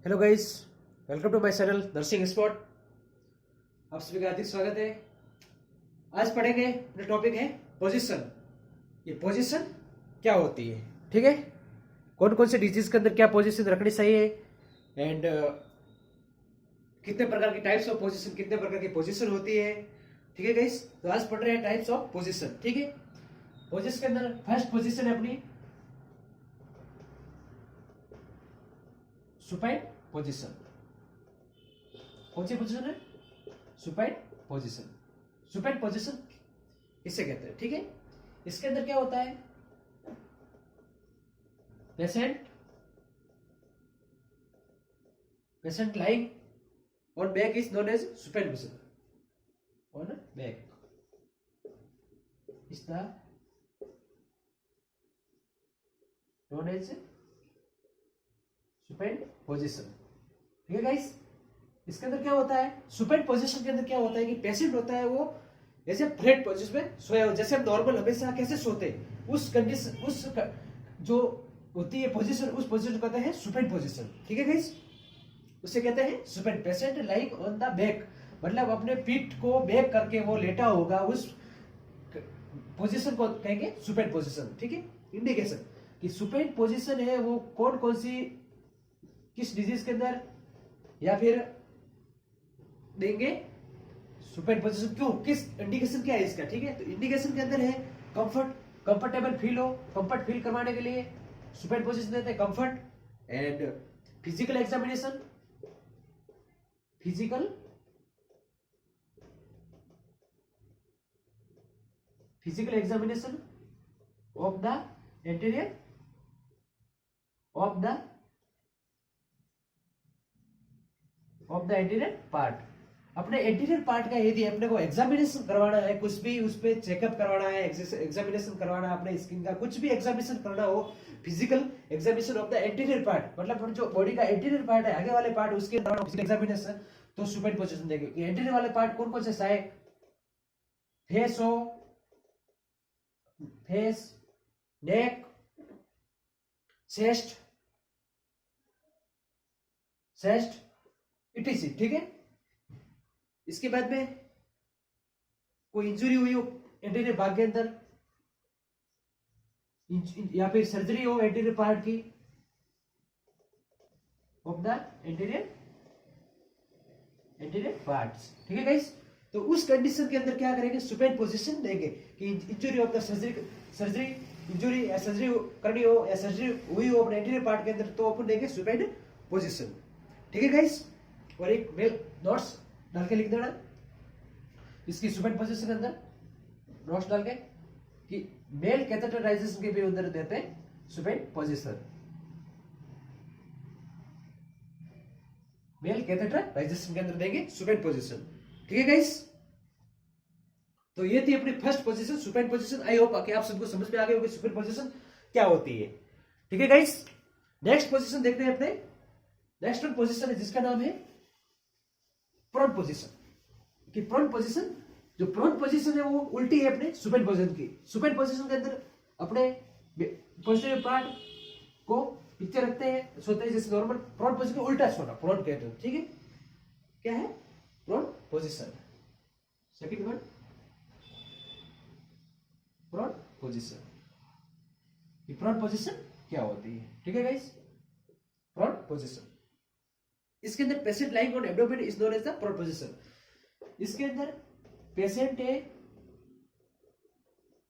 Hello guys, welcome to my channel nursing spot. आप सभी का हार्दिक स्वागत है। आज पढ़ेंगे, अपना टॉपिक है पोजीशन। ये पोजीशन क्या होती है, ठीक है। कौन कौन से डिजीज के अंदर क्या पोजीशन रखनी चाहिए एंड कितने प्रकार की टाइप्स ऑफ पोजीशन, कितने प्रकार की पोजीशन होती है, ठीक है गाइस। तो आज पढ़ रहे हैं टाइप्स ऑफ पोजीशन, ठीक है। पोजीशन के अंदर फर्स्ट पोजीशन है अपनी सुपाइन पोजीशन। कौन सी पोजीशन है? Supine position. सुपाइन पोजीशन इसे कहते हैं, ठीक है। इसके अंदर क्या होता है? Patient patient lying on back is known as supine position. On back is the known as supine position, ठीक है गाइस। इसके अंदर क्या होता है? सुपाइन पोजीशन के अंदर क्या होता है कि पेशेंट होता है वो ऐसे फ्लैट पोजीशन में सोया हो, जैसे हम नॉर्मल हमेशा कैसे सोते हैं, उस कंडीशन, जो होती है पोजीशन, उस पोजीशन को कहते हैं सुपाइन पोजीशन, ठीक है गाइस। उसे कहते हैं supine. Patient lying on the back, मतलब अपने पीठ को बैक करके वो लेटा होगा, उस पोजीशन को कहेंगे सुपाइन पोजीशन, ठीक है। इंडिकेशन कि सुपाइन पोजीशन है वो कौन कौन सी, किस डिजीज के अंदर, या फिर देंगे सुपाइन पोजीशन क्यों, किस इंडिकेशन क्या है इसका, ठीक है। तो इंडिकेशन के अंदर है कंफर्टेबल फील हो, कंफर्ट फील करवाने के लिए सुपाइन पोजीशन देते हैं, comfort. And physical examination, physical examination of the anterior of the anterior part. अपने एंटीरियर पार्ट का यदि अपने को एग्जामिनेशन करवाना है, कुछ भी उस पे चेकअप करवाना है, एग्जामिनेशन करवाना है, अपने स्किन का कुछ भी एग्जामिनेशन करना हो, physical examination of the anterior part, मतलब जो बॉडी का एंटीरियर पार्ट है, आगे वाले पार्ट, उसके फिजिकल एग्जामिनेशन, तो सुपाइन पोजीशन देंगे। एंटीरियर वाले पार्ट कौन कौन से साए? फेस हो, फेस, नेक, चेस्ट, इटीसी, ठीक है। इसके बाद में कोई इंजरी हुई हो एंटीरियर भाग के अंदर, या फिर सर्जरी हो एंटीरियर पार्ट की ऑफ द एंटीरियर पार्ट्स, ठीक है गाइस। तो उस कंडीशन के अंदर क्या करेंगे? सुपाइन पोजीशन देंगे कि injury of the surgery injury या सर्जरी करनी हो या सर्जरी हुई हो अपने एंटीरियर पार्ट के अंदर, तो अपन देंगे सुपाइन पोजीशन, ठीक है गाइस। और एक मेल नोट्स डाल के लिख देना इसकी सुपाइन पोजीशन के अंदर, नोट्स डाल के कि मेल कैथेटराइजेशन के भी अंदर देते हैं सुपाइन पोजीशन। मेल कैथेटराइजेशन के अंदर देंगे सुपाइन पोजीशन, ठीक है गाइस। तो ये थी अपनी first position, supine position. I hope कि आप सबको समझ में आ गई होगी सुपाइन पोजीशन क्या होती है, ठीक है गाइस। नेक्स्ट पोजीशन देखते हैं अपने। नेक्स्ट पोजीशन है जिसका नाम है प्रोन पोजीशन। कि प्रोन पोजीशन, जो प्रोन पोजीशन है वो उल्टी है अपने सुपाइन पोजीशन की। सुपाइन पोजीशन के अंदर अपने पोस्टीरियर पार्ट को पीछे रखते हैं, सोते हैं जैसे नॉर्मल। प्रोन पोजीशन को उल्टा सोना, प्रोन कहते हैं, ठीक है। क्या है prone position? Second word prone position. ये प्रोन पोजीशन क्या होती है, ठीक है गाइस। प्रोन पोजीशन, इसके अंदर patient lying on abdomen is known as the prone position. इसके अंदर पेशेंट है,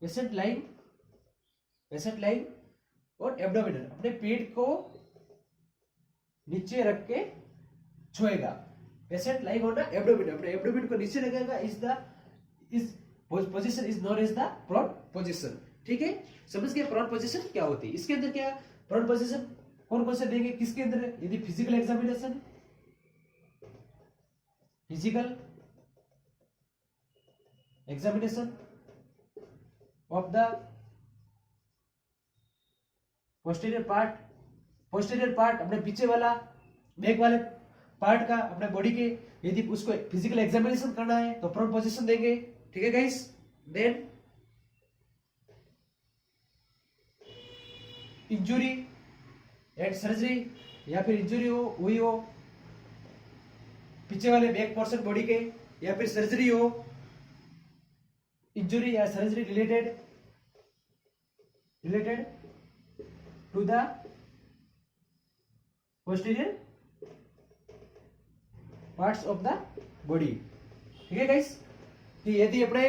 पेशेंट लाइंग और एब्डोमिनल, अपने पेट को नीचे रख के सोएगा। Patient lying on the abdomen, अपने एब्डोमिन को नीचे रखेगा, इस position is known as the prone position, ठीक है। समझ गए प्रोन पोजीशन क्या होती है। इसके अंदर क्या प्रोन पोजीशन कौन कौन से देंगे, किसके अंदर? यदि physical examination, of the posterior part, अपने पीछे वाला बैक वाले पार्ट का, अपने बॉडी के, यदि उसको फिजिकल एग्जामिनेशन करना है तो प्रोन पोजीशन देंगे, ठीक है guys. Then injury and surgery या फिर इंजरी हुई हो पीछे वाले बैक पोर्शन बॉडी के, या फिर सर्जरी हो, इंजरी या surgery related to the posterior parts of the body. ठीक है गाइस, कि यदि अपने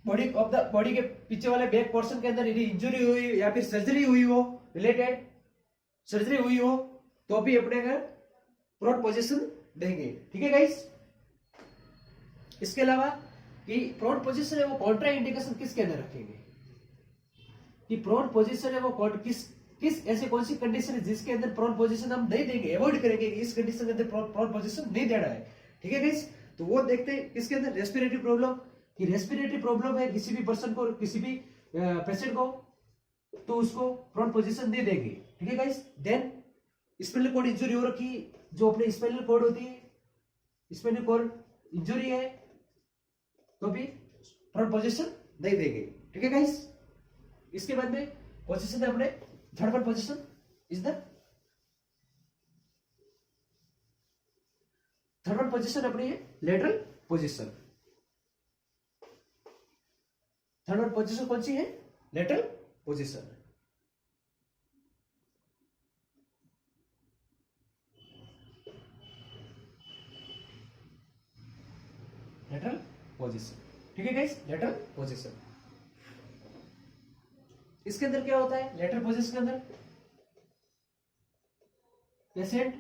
बॉडी के पीछे वाले बैक पोर्शन के अंदर यदि इंजरी हुई या फिर सर्जरी हुई हो, रिलेटेड सर्जरी हुई हो, तो भी अपने अगर प्रोन पोजीशन देंगे। ठीक है गाइस, इसके अलावा कि प्रोन पोजीशन है वो कॉन्ट्रा इंडिकेशन किसके अंदर रखेंगे, कि प्रोन पोजीशन है वो किस ऐसे कौन सी कंडीशन है जिसके अंदर प्रोन पोजीशन हम नहीं देंगे, अवॉइड करेंगे कि इस कंडीशन के अंदर प्रोन पोजीशन नहीं देना है। ठीक है गाइस, तो वो देखते हैं किसके अंदर, रेस्पिरेटरी प्रॉब्लम, कि रेस्पिरेटरी प्रॉब्लम है किसी भी पर्सन को, किसी भी पेशेंट को, तो उसको प्रोन पोजीशन दे देंगे। ठीक है guys, then spinal cord injury हो रखी, जो अपने स्पाइनल कॉर्ड होती है, स्पाइनल कॉर्ड इंजरी है तो भी प्रोन पोजीशन नहीं देंगे। ठीक है गाइस, इसके बाद में पोजीशन है अपने third one position is the third one position अपनी है lateral position. Third one position कौन सी है, लेटरल पोजीशन। Lateral position. ठीक है गाइस, लेटरल पोजीशन। इसके अंदर क्या होता है, लेटरल पोजीशन के अंदर पेशेंट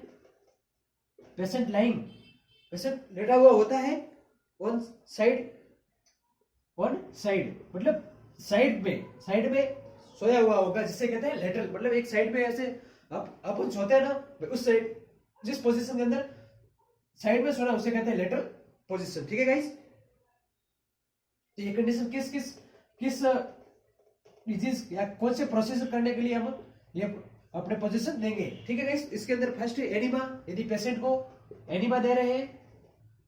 लाइंग, पेशेंट लेटा हुआ होता है ऑन साइड मतलब साइड में सोया हुआ होगा, जिसे कहते हैं लेटरल, मतलब एक साइड में ऐसे अपन सोते हैं ना, उस साइड जिस पोजीशन के अंदर साइड में सोना उसे कहते हैं लेटरल पोजीशन। ठीक है गाइस, तो ये कंडीशन किस डिजीज या कौन से प्रोसीजर करने के लिए हम ये अपने पोजीशन देंगे। ठीक है गाइस, इसके अंदर फर्स्ट एनिमा, यदि पेशेंट को एनिमा दे रहे हैं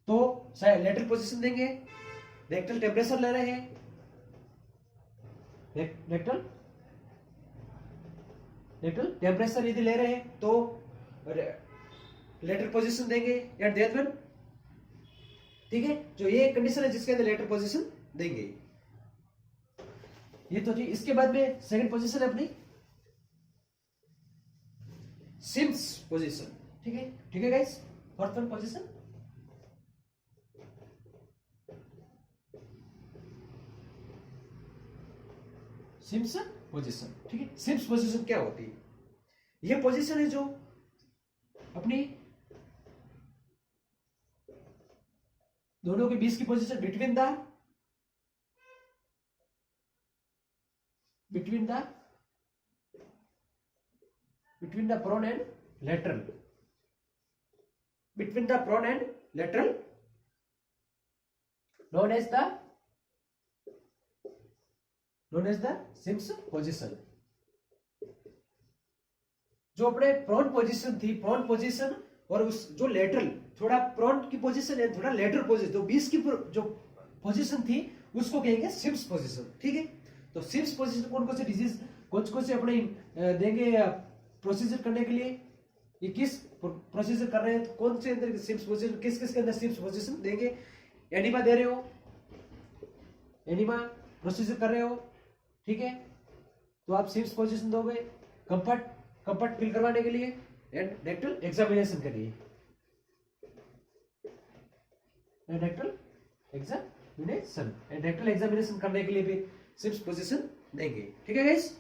तो लेटरल पोजीशन देंगे। रेक्टल टेम्परेचर ले रहे हैं, रेक्टल टेम्परेचर यदि ले रहे हैं तो लेटरल पोजीशन देंगे या डेथ वन। ठीक है, जो ये कंडीशन है जिसके अंदर लेटरल पोजीशन देंगे, ये तो ठीक। इसके बाद में सेकंड पोजीशन है अपनी सिम्स पोजीशन। ठीक है guys, fourth one position Sims position. ठीक है, सिम्स पोजीशन क्या होती है, ये पोजीशन है जो अपनी दोनों के बीच की position between the prone and lateral, known as the Sims position. जो अपने प्रोन पोजीशन थी, प्रोन पोजीशन और उस जो लेटरल, थोड़ा प्रोन की पोजीशन है, थोड़ा लेटरल पोजीशन, तो बीच की जो पोजीशन थी उसको कहेंगे सिम्स पोजीशन। ठीक है, तो सिम्स पोजीशन कौन से डिजीज कौन से अपने देंगे प्रोसीजर करने के लिए, ये किस प्रोसीजर कर रहे हैं, तो कौन से अंदर सिम्स पोजीशन, किस के अंदर सिम्स पोजीशन देंगे। एनिमा दे रहे हो, एनिमा प्रोसीजर कर रहे हो, ठीक है, तो आप सिम्स पोजीशन दोगे। कंफर्ट फील करवाने के लिए एंड रेक्टल एग्जामिनेशन के लिए, रेक्टल एग्जामिनेशन करने के लिए भी सिम्स पोजीशन देंगे। ठीक है गाइस,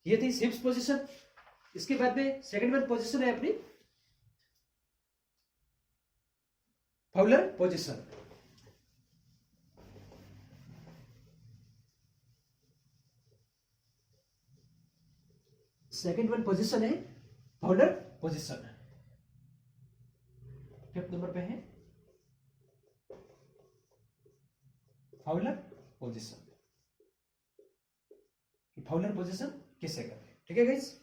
ये थी सिम्स पोजीशन। इसके बाद में सेकंड वन पोजीशन है अपनी Fowler position. Second one position है फाउलर पोजीशन, फिफ्थ नंबर पे है फाउलर पोजीशन। फाउलर पोजीशन किसे कहते हैं। ठीक है गाइस,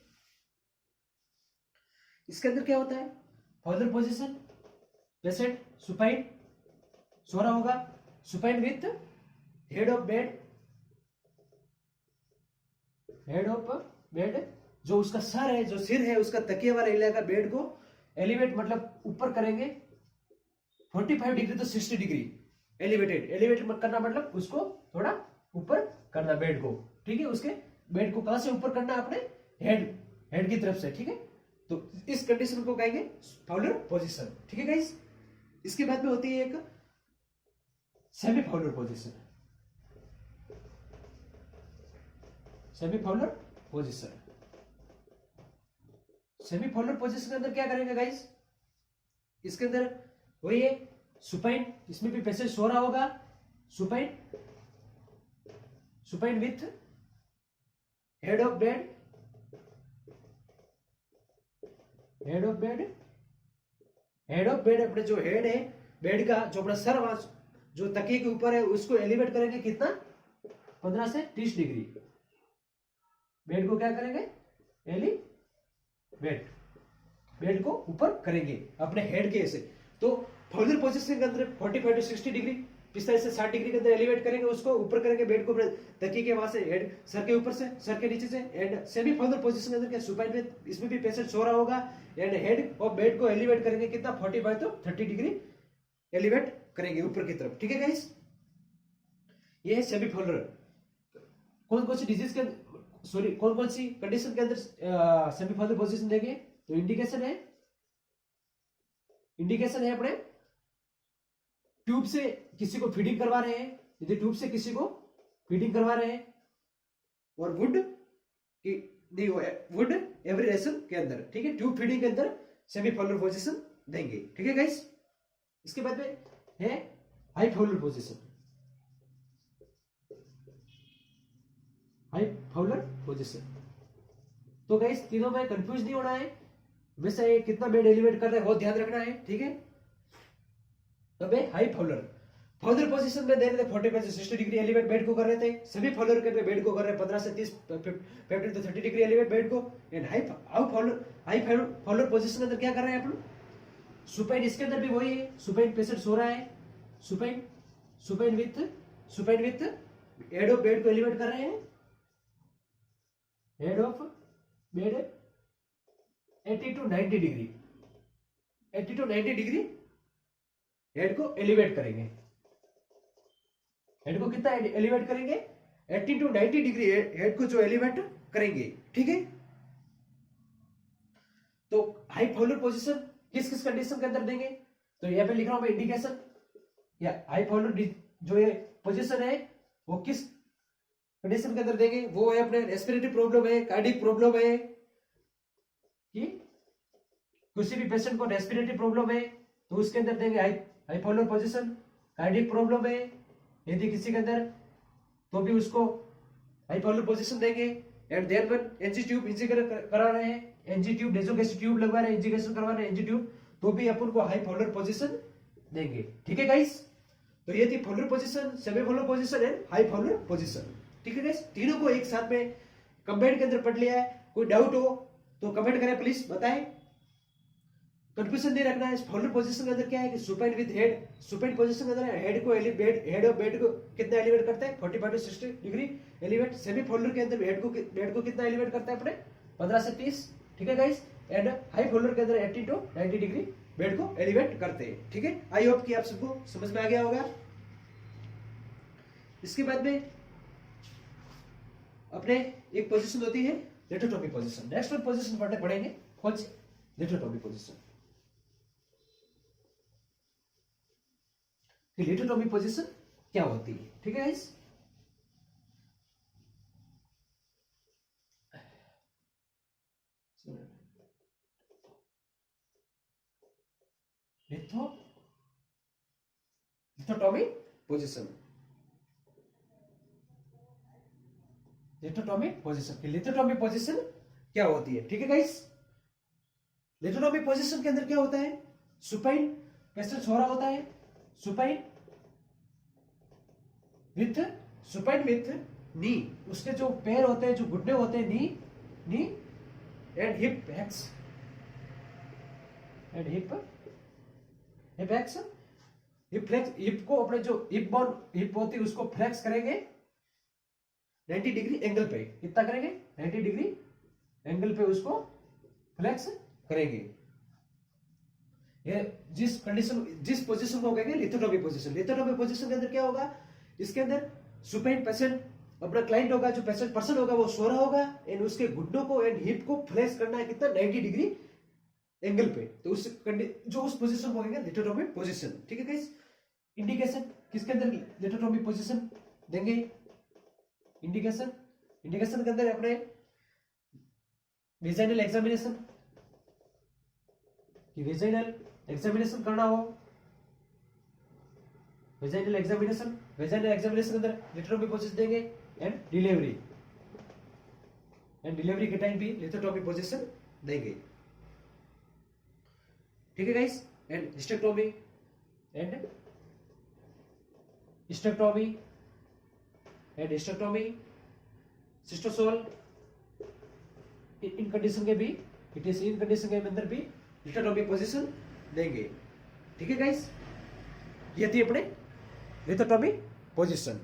इसके अंदर क्या होता है, फाउलर पोजीशन, पेशेंट सुपाइन सो रहा होगा, supine with head of bed, head of bed, जो उसका सर है, जो सिर है, उसका तकिए वाला इलाका बेड को एलिवेट मतलब ऊपर करेंगे 45 डिग्री तो 60 डिग्री एलिवेटेड, एलिवेटेड करना मतलब उसको थोड़ा ऊपर करना बेड को, ठीक है। उसके बेड को कहां से ऊपर करना है, अपने हेड की तरफ से, ठीक है। तो इस कंडीशन को कहेंगे फाउलर पोजीशन, ठीक है गाइस। इसके बाद में होती है एक semi Fowler position, semi Fowler position. Semi Fowler position के अंदर क्या करेंगे गाइस, इसके अंदर वही है सुपाइन, इसमें भी पैसेज सो रहा होगा, supine, supine with head of bed, head of bed, head of bed, अपने जो हेड है बेड का, जो अपना सर जो तकिए के ऊपर है, उसको एलिवेट करेंगे कितना, 15 से 30 डिग्री। बेड को क्या करेंगे, एलिवेट, बेड को ऊपर करेंगे अपने हेड के ऐसे। तो फाउलर पोजीशन के अंदर 45 टू 60 डिग्री, 45 से 60 डिग्री के अंदर एलिवेट करेंगे, उसको ऊपर करेंगे बेड को तकिए के वहां से, हेड सर के ऊपर से, सर के नीचे से। एंड सेमी फाउलर पोजीशन के अंदर क्या सुपाइन में, इसमें भी पेशेंट सो रहा होगा, एंड हेड और बेड को एलिवेट करेंगे कितना, 45 टू 30 डिग्री एलिवेट करेंगे ऊपर की तरफ, ठीक है गाइस। ये है सेमी फाउलर। कौन कौन सी डिजीज के, सॉरी कौन कौन सी कंडीशन के अंदर सेमी फाउलर पोजीशन देंगे, तो इंडिकेशन है, इंडिकेशन है अपने ट्यूब से किसी को फीडिंग करवा रहे हैं, यदि ट्यूब से किसी को फीडिंग करवा रहे हैं, और वुड की नहीं हो, वुड एवरेशन के अंदर, ठीक है, ट्यूब फीडिंग के अंदर सेमी फाउलर पोजीशन देंगे, ठीक है गाइस। इसके बाद में है high Fowler position, high Fowler position. तो गाइस तीनों में कंफ्यूज नहीं होना है, वैसे ये कितना बेड एलिवेट कर रहे हैं बहुत ध्यान रखना है, ठीक है। तब हाई फाउलर, फाउलर पोजीशन में दे रहे थे 45 से 60 डिग्री एलिवेट बेड को कर रहे थे, सभी फाउलर के बेड को कर रहे हैं 15 से 30 15 to 30 डिग्री एलिवेट बेड को। एंड हाई फाउलर पोजीशन के अंदर क्या कर रहे हैं अपन, सुपाइन, इसके अंदर भी वही है, सुपाइन पेशेंट सो रहा है, supine, supine with head of bed को एलिवेट कर रहे हैं, head of bed 80 to 90 degree, 80 to 90 degree head को एलिवेट करेंगे, हेड को कितना एलिवेट करेंगे, 80 to 90 डिग्री हेड को जो एलिवेट करेंगे, ठीक है। तो हाई फाउलर पोजीशन किस किस कंडीशन के अंदर देंगे, तो यहां पे लिख रहा हूं मैं इंडिकेशन, या हाई फाउलर जो ये पोजीशन है वो किस कंडीशन के अंदर देंगे, वो है अपने रेस्पिरेटरी प्रॉब्लम है, कार्डियक प्रॉब्लम है, कि किसी भी पेशेंट को रेस्पिरेटरी प्रॉब्लम है तो उसके अंदर देंगे high Fowler position. Cardiac problem है यदि किसी के अंदर, तो भी उसको हाई फाउलर पोजीशन देंगे। And then one NG tube इंजीग्रेशन करा रहे हैं, एनजी ट्यूब नेसोगैस्ट्रिक ट्यूब लगवा रहे हैं, इंजीग्रेशन करवा रहे हैं एनजी ट्यूब, तो भी अपन को हाई फाउलर पोजीशन देंगे, ठीक है गाइस। तो ये थी Fowler position, semi Fowler position and high Fowler position, ठीक है गाइस। तीनों को एक साथ में कंबाइंड के अंदर पढ़ लिया है। कोई डाउट हो तो कमेंट करें प्लीज, बताएं, कंफ्यूजन नहीं रखना है। फाउलर पोजीशन के अंदर क्या है कि supine with head, supine position के अंदर हेड को एलिवेट, हेड ऑफ बेड को कितना एलिवेट करता है 45 to 60 degree elevate. Semi Fowler के अंदर बेड को कितना एलिवेट करता है अपने 15 से 30, ठीक है गाइस। एंड हाई फाउलर के अंदर 80 to 90 डिग्री बेड को एलिवेट करते हैं, ठीक है। आई होप कि आप सबको समझ में आ गया होगा। इसके बाद में अपने एक पोजीशन होती है लिथोट्रोपी पोजीशन। नेक्स्ट वन पोजीशन पढ़ेंगे, कौन सी, लिथोट्रोपी पोजीशन। लिथोट्रोपी पोजीशन क्या होती है, ठीक है गाइस। लिथोटॉमी पोजीशन, लिथोटॉमी पोजीशन, लिथोटॉमी पोजीशन क्या होती है, ठीक है गाइस। लिथोटॉमी पोजीशन के अंदर क्या होता है, सुपाइन पेशेंट सो रहा होता है, सुपाइन विथ नी, उसके जो पैर होते हैं, जो घुटने होते हैं, नी एंड हिप एक्स, एंड हिप एक्स हिप को अपने जो हिप होती है उसको फ्लेक्स करेंगे 90 डिग्री एंगल पे। कितना करेंगे? 90 डिग्री एंगल पे उसको फ्लेक्स करेंगे। ये जिस पोजीशन को कहेंगे लिथोट्रोपी पोजीशन। लिथोट्रोपी पोजीशन के अंदर क्या होगा? इसके अंदर सुपेन पेशेंट अपना क्लाइंट होगा, जो पेशेंट पर्सन होगा वो सो रहा होगा एंड उसके घुटनों को एंड हिप को फ्लेक्स करना है कितना? 90 डिग्री एंगल पे। तो उस पोजीशन को कहेंगे लिथोट्रोपी पोजीशन। ठीक है गाइस। इंडिकेशन किसके अंदर लिथोट्रोपी पोजीशन देंगे? इंडिकेशन के अंदर अपने वेजाइनल एग्जामिनेशन करना हो, वेजाइनल एग्जामिनेशन के अंदर लिथोट्रोपी पोजीशन देंगे एंड डिलीवरी के टाइम भी लिथोट्रोपी पोजीशन देंगे। ठीक है गाइस। एंड हिस्टेक्टोमी सिस्टोसोल इन कंडीशन के भी अंदर भी लिथोट्रोपी पोजीशन देंगे। ठीक है गाइस। ये थी अपने लिथोट्रोपी पोजीशन।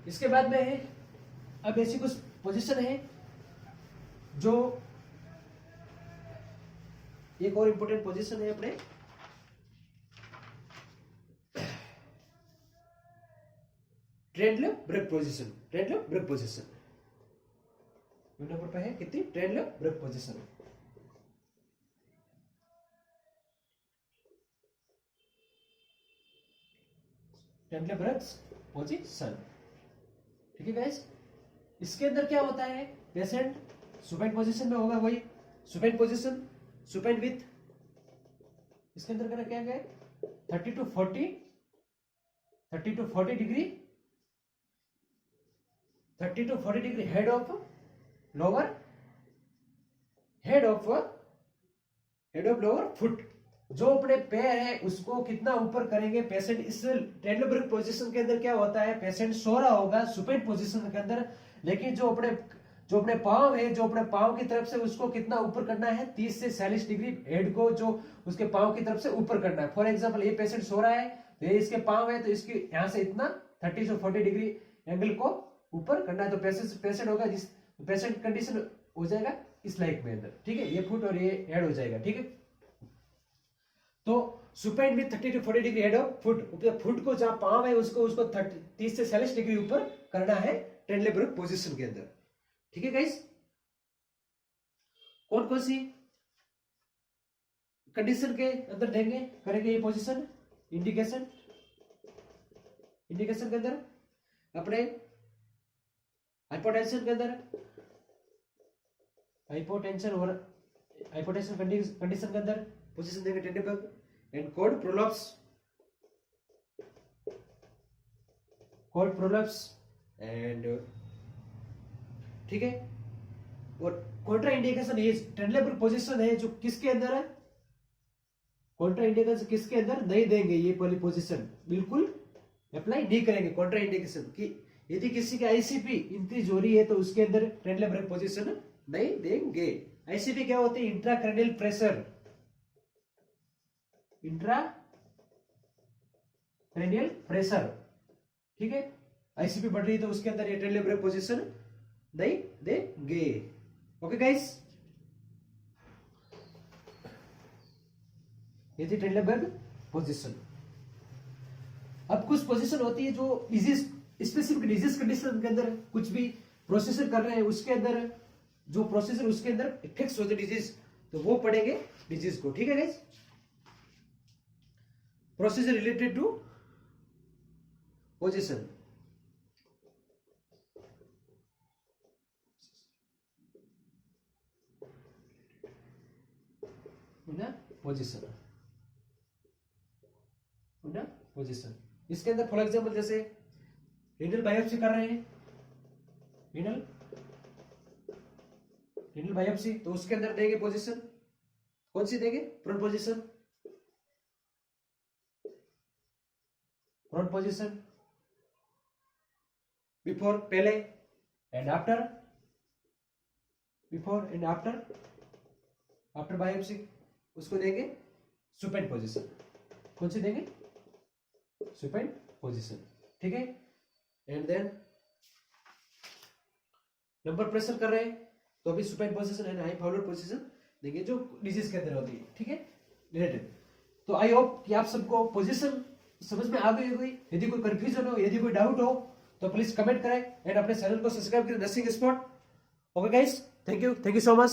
इसके बाद में है अब ऐसी कुछ पोजीशन है जो एक और इंपॉर्टेंट पोजीशन है अपने ट्रेडल ब्रेक पोजीशन। नंबर पे है कितनी? Trendelenburg position. Trendelenburg position. ठीक है गाइस। इसके अंदर क्या होता है? पेशेंट सुपाइन पोजीशन में होगा, वही सुपाइन पोजीशन, सुपाइन विथ इसके अंदर क्या है? 30 to 40 degree, 30 to 40 degree head of lower foot. जो अपने पैर है उसको कितना ऊपर करेंगे पेशेंट? इस ट्रेडल ब्रेक पोजीशन के अंदर क्या होता है? पेशेंट सो रहा होगा सुपाइन पोजीशन के अंदर, लेकिन जो अपने पांव है, जो अपने पांव की तरफ से उसको कितना ऊपर करना है? 30 से 40 डिग्री हेड को जो उसके पांव की तरफ से ऊपर करना है। फॉर एग्जांपल ये पेशेंट सो रहा है तो ये इसके पांव है, तो इसकी यहां से इतना 30 से 40 डिग्री एंगल को ऊपर करना है। तो पेशेंट होगा जिस पेशेंट कंडीशन हो जाएगा इस लाइक में अंदर। ठीक है। ये फुट और ये हेड हो जाएगा। ठीक है। तो supine with 30 to 40 degree head of foot को जहां पांव है उसको 30 से 40 डिग्री ऊपर करना है ट्रेडल ब्रेक पोजीशन के अंदर। ठीक है गाइस। कौन कौन सी कंडीशन के अंदर करेंगे ये पोजीशन? इंडिकेशन के अंदर अपने हाइपोटेंशन के अंदर हाइपोटेंशन कंडीशन के अंदर पोजीशन देंगे Trendelenburg. And cord prolapse and ठीक है। और कॉन्ट्रा इंडिकेशन ये ट्रेडल ब्रेक पोजीशन है जो किसके अंदर है? कॉन्ट्रा इंडिकेशन किसके अंदर नहीं देंगे? ये वाली पोजीशन बिल्कुल अप्लाई नहीं करेंगे कॉन्ट्रा इंडिकेशन की। यदि किसी का आईसीपी इंक्रीज हो रही है तो उसके अंदर ट्रेडल ब्रेक पोजीशन नहीं देंगे। आईसीपी क्या होती है? Intracranial pressure, intracranial pressure. ठीक है। आईसीपी बढ़ रही है तो उसके अंदर ये ट्रेडल ब्रेक पोजीशन नहीं देंगे। Okay guys. ये थी ट्रेडल ब्रेक पोजीशन। अब कुछ पोजीशन होती है जो स्पेसिफिक डिजीज कंडीशन के अंदर कुछ भी प्रोसीजर कर रहे हैं, उसके अंदर जो प्रोसीजर उसके अंदर फिक्स होते डिजीज, तो वो पढ़ेंगे डिजीज को। ठीक है गाइस। Procedure related to position. Position इसके अंदर फॉर एग्जांपल जैसे रीनल बायोप्सी कर रहे हैं, रीनल बायोप्सी, तो उसके अंदर देंगे पोजीशन कौन सी देंगे? फ्रंट पोजीशन बिफोर, पहले and after, before and after biopsy उसको देंगे सुपेन पोजीशन। कौन सी देंगे, सुपाइन पोजीशन, ठीक है। एंड देन नंबर प्रेशर कर रहे हैं तो अभी supine position and high Fowler position देंगे जो डिजीज के अंदर होती है, ठीक है, रिलेटेड। तो आई होप कि आप सबको पोजीशन समझ में आ गई होगी। यदि कोई कंफ्यूजन हो, यदि कोई डाउट हो तो प्लीज कमेंट करें एंड अपने चैनल को सब्सक्राइब करें, nursing spot. Okay guys, thank you so much.